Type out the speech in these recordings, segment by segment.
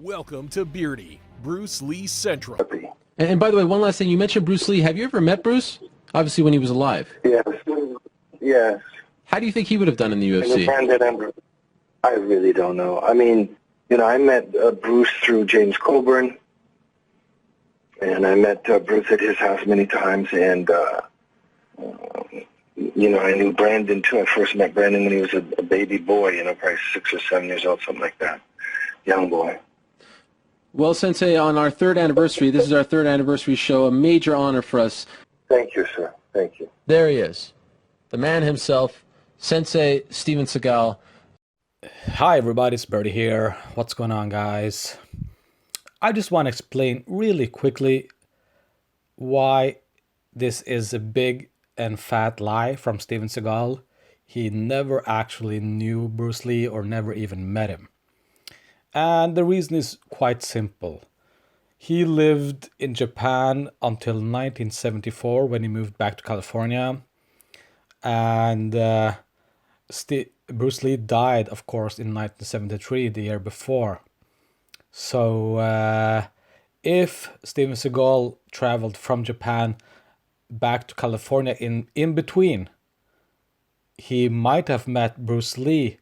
Welcome to Beardy, Bruce Lee Central. And by the way, one last thing. You mentioned Bruce Lee. Have you ever met Bruce? Obviously when he was alive. Yes. Yes. How do you think he would have done in the UFC? I really don't know. I mean, you know, I met Bruce through James Coburn, and I met Bruce at his house many times, and, you know, I knew Brandon, too. I first met Brandon when he was a baby boy, you know, probably 6 or 7 years old, something like that. Young boy. Well, Sensei, on our third anniversary, this is our third anniversary show, a major honor for us. Thank you, sir. Thank you. There he is, the man himself, Sensei Steven Seagal. Hi everybody, it's Birdie here. What's going on, guys? I just want to explain really quickly why this is a big and fat lie from Steven Seagal. He never actually knew Bruce Lee or never even met him. And the reason is quite simple. He lived in Japan until 1974 when he moved back to California. And Bruce Lee died, of course, in 1973, the year before. So if Steven Seagal traveled from Japan back to California in between, he might have met Bruce Lee.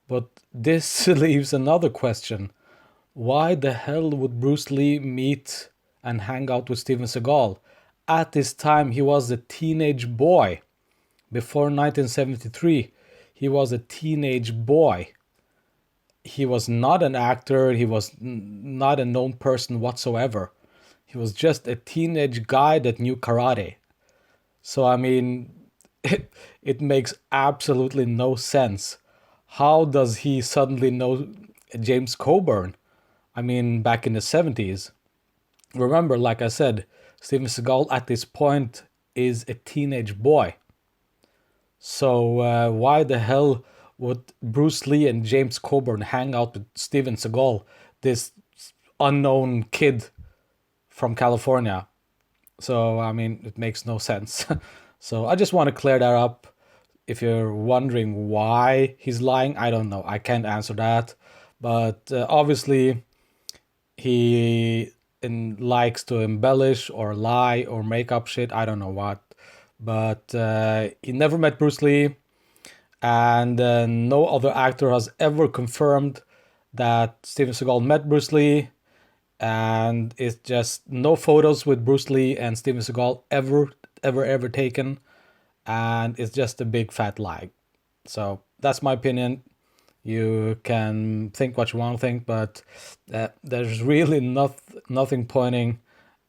But this leaves another question. Why the hell would Bruce Lee meet and hang out with Steven Seagal? At this time, he was a teenage boy. Before 1973, he was a teenage boy. He was not an actor. He was not a known person whatsoever. He was just a teenage guy that knew karate. So, I mean, it makes absolutely no sense. How does he suddenly know James Coburn? I mean, back in the 70s. Remember, like I said, Steven Seagal at this point is a teenage boy. So why the hell would Bruce Lee and James Coburn hang out with Steven Seagal, this unknown kid from California? So, I mean, it makes no sense. So I just want to clear that up. If you're wondering why he's lying, I don't know. I can't answer that. But obviously, he likes to embellish or lie or make up shit. I don't know what. But he never met Bruce Lee. And no other actor has ever confirmed that Steven Seagal met Bruce Lee. And it's just no photos with Bruce Lee and Steven Seagal ever taken. And it's just a big fat lie. So that's my opinion. You can think what you want to think, but there's really nothing pointing,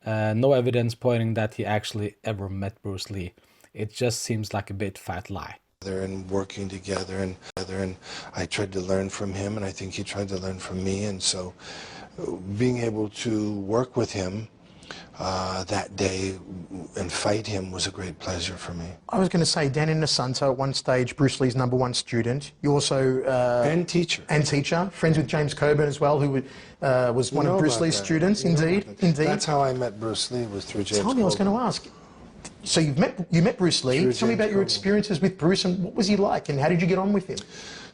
no evidence pointing that he actually ever met Bruce Lee. It just seems like a bit fat lie. And working together, and I tried to learn from him, and I think he tried to learn from me, and so being able to work with him that day and fight him was a great pleasure for me. I was going to say, Dan Inosanto, at one stage, Bruce Lee's #1 student. You also... and teacher. And teacher. Friends with James Coburn as well, who was one of Bruce Lee's students. Indeed. That's how I met Bruce Lee, was through James Coburn. Tell me, I was going to ask. So you met Bruce Lee. Tell me about your experiences with Bruce, and what was he like, and how did you get on with him?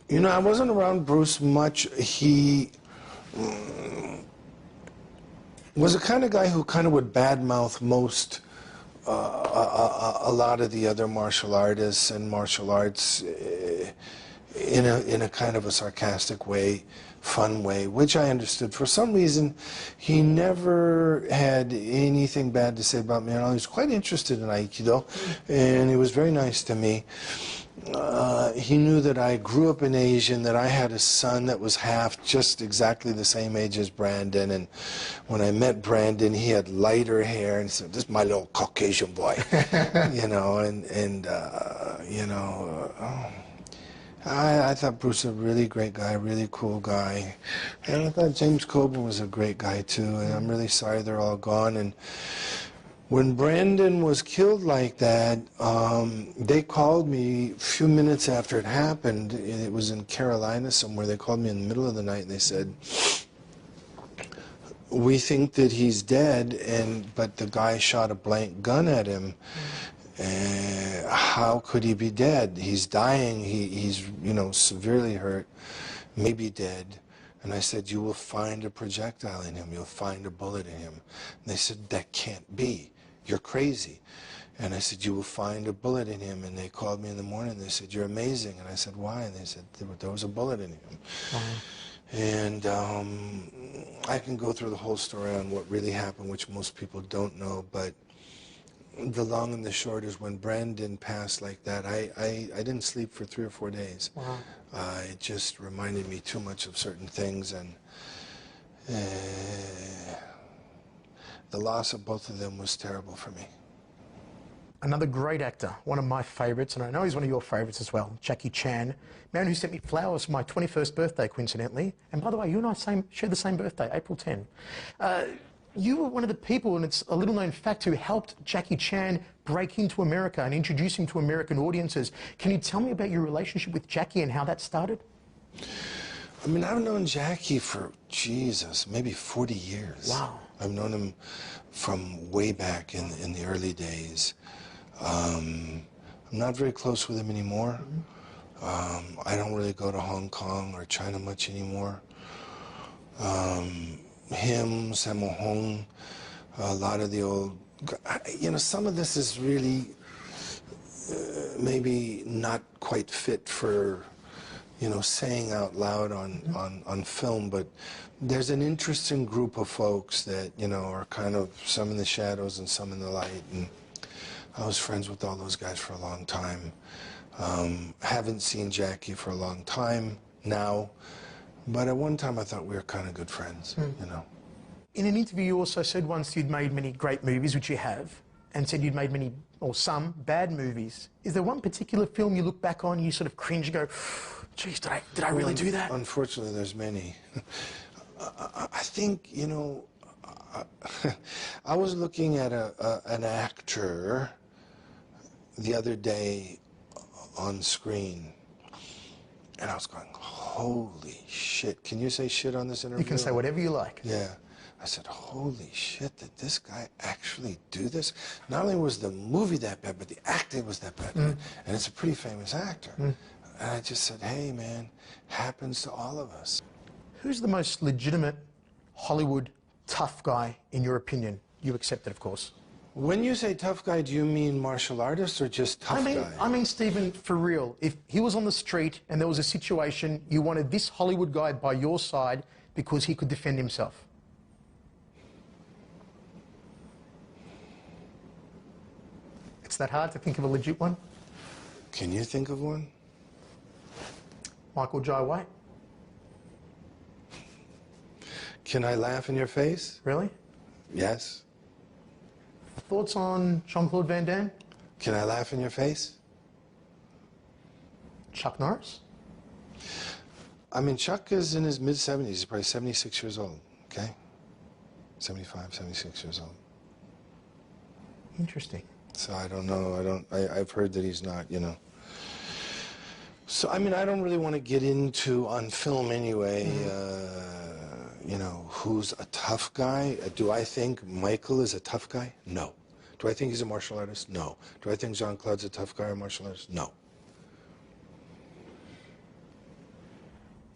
You know, I wasn't around Bruce much. He... was a kind of guy who kind of would badmouth most, a lot of the other martial artists and martial arts in a kind of a sarcastic way, fun way, which I understood. For some reason, he never had anything bad to say about me, and I was quite interested in Aikido, and he was very nice to me. He knew that I grew up in Asia and that I had a son that was just exactly the same age as Brandon. And when I met Brandon, he had lighter hair, and he said, "This is my little Caucasian boy," you know. You know, I thought Bruce was a really great guy, really cool guy, and I thought James Coburn was a great guy too. And I'm really sorry they're all gone. And when Brandon was killed like that, they called me a few minutes after it happened. It was in Carolina somewhere. They called me in the middle of the night and they said, "We think that he's dead, but the guy shot a blank gun at him. How could he be dead? He's dying. He's, you know, severely hurt, maybe dead." And I said, you will find a projectile in him. You'll find a bullet in him. And they said, that can't be. You're crazy. And I said, you will find a bullet in him. And they called me in the morning. And they said, you're amazing. And I said, why? And they said, there was a bullet in him. And I can go through the whole story on what really happened, which most people don't know. But the long and the short is when Brandon passed like that, I didn't sleep for 3 or 4 days. Wow. It just reminded me too much of certain things, and the loss of both of them was terrible for me. Another great actor, one of my favourites, and I know he's one of your favourites as well, Jackie Chan, man who sent me flowers for my 21st birthday, coincidentally. And by the way, you and I share the same birthday, April 10. You were one of the people, and it's a little-known fact, who helped Jackie Chan break into America and introduce him to American audiences. Can you tell me about your relationship with Jackie and how that started? I mean, I've known Jackie for, Jesus, maybe 40 years. Wow. I've known him from way back in the early days. I'm not very close with him anymore. I don't really go to Hong Kong or China much anymore. Him, Sammo Hung, a lot of the old, you know, some of this is really maybe not quite fit for, you know, saying out loud on film, but there's an interesting group of folks that, you know, are kind of some in the shadows and some in the light, and I was friends with all those guys for a long time. Haven't seen Jackie for a long time now, but at one time I thought we were kind of good friends, you know. In an interview you also said once you'd made many great movies, which you have, and said you'd made many, or some, bad movies. Is there one particular film you look back on and you sort of cringe and go, geez, did I really do that? Unfortunately, there's many. I think, you know, I was looking at an actor the other day on screen, and I was going, holy shit. Can you say shit on this interview? You can say whatever you like. Yeah. I said, holy shit, did this guy actually do this? Not only was the movie that bad, but the acting was that bad. And it's a pretty famous actor. And I just said, hey, man, happens to all of us. Who's the most legitimate Hollywood tough guy, in your opinion? You accept it, of course. When you say tough guy, do you mean martial artist or just tough guy? I mean, Stephen, for real, if he was on the street and there was a situation, you wanted this Hollywood guy by your side because he could defend himself. It's that hard to think of a legit one? Can you think of one? Michael Jai White. Can I laugh in your face? Really? Yes. Thoughts on Jean-Claude Van Damme? Can I laugh in your face? Chuck Norris? I mean, Chuck is in his mid-70s. He's probably 76 years old, okay? 75, 76 years old. Interesting. So I don't know. I've heard that he's not, you know. So, I mean, I don't really want to get into, on film anyway, you know, who's a tough guy. Do I think Michael is a tough guy? No. Do I think he's a martial artist? No. Do I think Jean-Claude's a tough guy or martial artist? No.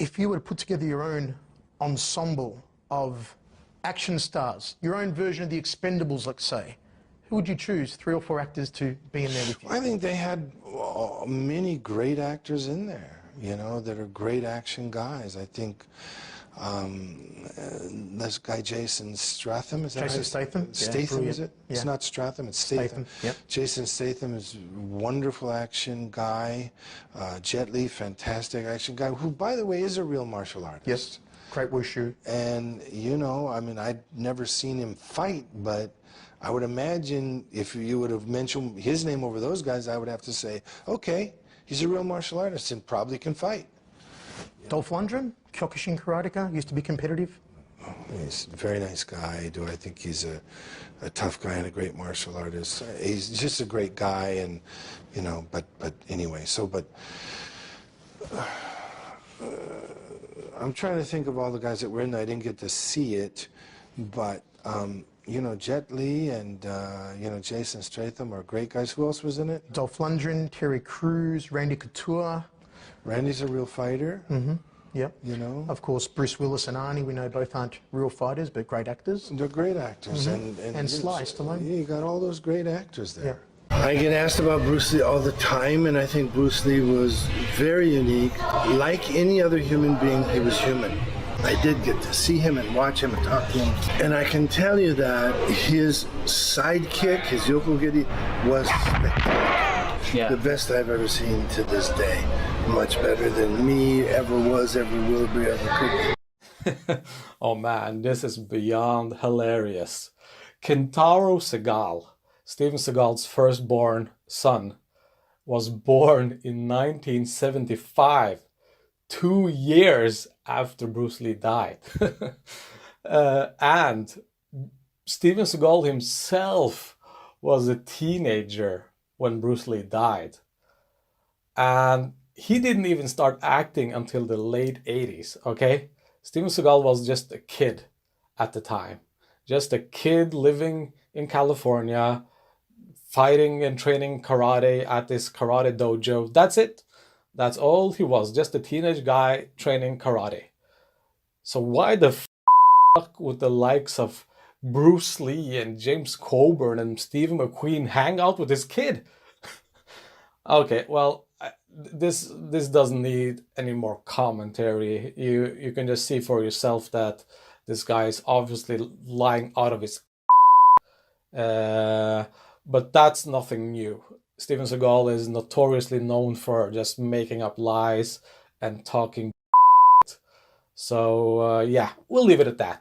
If you were to put together your own ensemble of action stars, your own version of the Expendables, let's say, who would you choose, 3 or 4 actors to be in there with you? I think they had many great actors in there, you know, that are great action guys. I think this guy Jason Statham, is that Jason right? Statham? Statham, Yeah, is it? yeah. It's not Stratham, it's Statham. Yep. Jason Statham is a wonderful action guy. Jet Li, fantastic action guy, who, by the way, is a real martial artist. Yes, great wushu. And, you know, I mean, I'd never seen him fight, but I would imagine if you would have mentioned his name over those guys, I would have to say, okay, he's a real martial artist and probably can fight. Dolph Lundgren, Kyokushin karateka, used to be competitive. Oh, he's a very nice guy. Do I think he's a tough guy and a great martial artist? He's just a great guy, and, you know, but anyway, so, but I'm trying to think of all the guys that were in there. I didn't get to see it, but, you know, Jet Li and, you know, Jason Statham are great guys. Who else was in it? Dolph Lundgren, Terry Crews, Randy Couture. Randy's a real fighter. Yep. You know? Of course, Bruce Willis and Arnie, we know both aren't real fighters, but great actors. They're great actors. And Sly Stallone. Yeah, you got all those great actors there. Yeah. I get asked about Bruce Lee all the time, and I think Bruce Lee was very unique. Like any other human being, he was human. I did get to see him and watch him and talk to him. And I can tell you that his sidekick, his Yokogiri, was spectacular. Yeah. The best I've ever seen to this day. Much better than me ever was, ever will be, ever could be. Oh man, this is beyond hilarious. Kentaro Seagal, Steven Seagal's firstborn son, was born in 1975, 2 years after Bruce Lee died. And Steven Seagal himself was a teenager when Bruce Lee died. And he didn't even start acting until the late 80s, okay? Steven Seagal was just a kid at the time. Just a kid living in California, fighting and training karate at this karate dojo. That's it. That's all he was. Just a teenage guy training karate. So why the fuck would the likes of Bruce Lee and James Coburn and Steve McQueen hang out with this kid? Okay, well, this doesn't need any more commentary. You can just see for yourself that this guy is obviously lying out of his but that's nothing new. Steven Seagal is notoriously known for just making up lies and talking. So yeah, we'll leave it at that.